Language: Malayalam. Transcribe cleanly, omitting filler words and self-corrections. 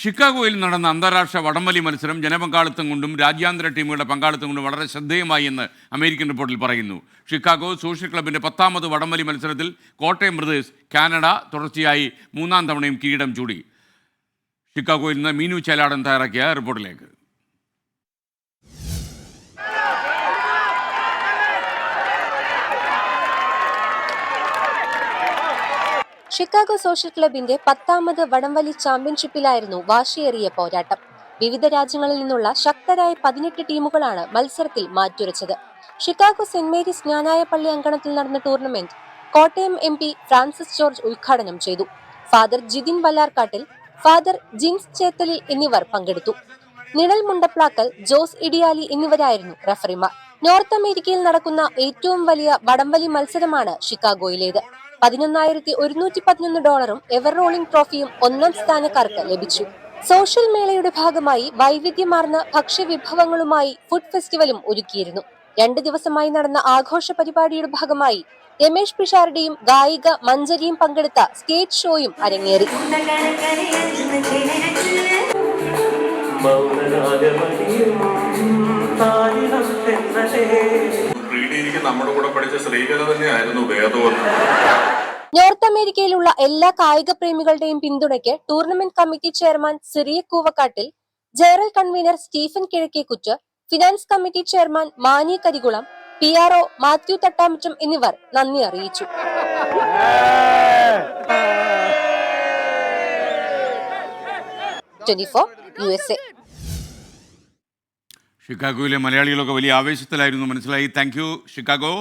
ഷിക്കാഗോയിൽ നടന്ന അന്താരാഷ്ട്ര വടംവലി മത്സരം ജനപങ്കാളിത്തം കൊണ്ടും രാജ്യാന്തര ടീമുകളുടെ പങ്കാളിത്തം കൊണ്ടും വളരെ ശ്രദ്ധേയമായി എന്ന് അമേരിക്കൻ റിപ്പോർട്ടിൽ പറയുന്നു. ഷിക്കാഗോ സോഷ്യൽ ക്ലബിൻ്റെ 10ാമത് വടംവലി മത്സരത്തിൽ കോട്ടയം ബ്രദേഴ്സ് കാനഡ തുടർച്ചയായി 3ാം തവണയും കിരീടം ചൂടി. ഷിക്കാഗോയിൽ നിന്ന് മീനു ചേലാടൻ തയ്യാറാക്കിയ റിപ്പോർട്ടിലേക്ക്. ഷിക്കാഗോ സോഷ്യൽ ക്ലബിന്റെ 10ാമത് വടംവലി ചാമ്പ്യൻഷിപ്പിലായിരുന്നു വാശിയേറിയ പോരാട്ടം. വിവിധ രാജ്യങ്ങളിൽ നിന്നുള്ള ശക്തരായ 18 ടീമുകളാണ് മത്സരത്തിൽ മാറ്റുരച്ചത്. ഷിക്കാഗോ സെന്റ് മേരീസ് ജ്ഞാനായ പള്ളി അങ്കണത്തിൽ നടന്ന tournament Kottayam MP Francis George ഉദ്ഘാടനം ചെയ്തു. ഫാദർ ജിതിൻ വല്ലാർക്കാട്ടിൽ, ഫാദർ ജിൻസ് ചേത്തലിൽ എന്നിവർ പങ്കെടുത്തു. നിഴൽ മുണ്ടപ്ലാക്കൽ, ജോസ് ഇടിയാലി എന്നിവരായിരുന്നു റഫറിമാർ. നോർത്ത് അമേരിക്കയിൽ നടക്കുന്ന ഏറ്റവും വലിയ വടംവലി മത്സരമാണ് ഷിക്കാഗോയിലേത്. $11,111 എവർ റോളിംഗ് ട്രോഫിയും 1ാം സ്ഥാനക്കാർക്ക് ലഭിച്ചു. സോഷ്യൽ മേളയുടെ ഭാഗമായി വൈവിധ്യമാർന്ന ഭക്ഷ്യവിഭവങ്ങളുമായി ഫുഡ് ഫെസ്റ്റിവലും ഒരുക്കിയിരുന്നു. 2 ദിവസമായി നടന്ന ആഘോഷ പരിപാടിയുടെ ഭാഗമായി രമേഷ് പിഷാരുടെയും ഗായിക മഞ്ജരിയും പങ്കെടുത്ത സ്റ്റേജ് ഷോയും അരങ്ങേറി. നമ്മുടെ കൂടെ പഠിച്ച സ്ത്രീകൾ തന്നെയായിരുന്നു വേദോദം. നോർത്ത് അമേരിക്കയിലുള്ള എല്ലാ കായിക പ്രേമികളുടെയും പിന്തുണയ്ക്ക് tournament committee chairman Siriya Koovakkattil, general convener Stephen Kizhakkekuttu, finance committee chairman Mani Karikulam, PRO Mathew Thattamattam എന്നിവർ നന്ദി അറിയിച്ചു. USA. ഷിക്കാഗോയിലെ മലയാളികളൊക്കെ വലിയ ആവേശത്തിലായിരുന്നു, മനസ്സിലായി. Thank you Chicago.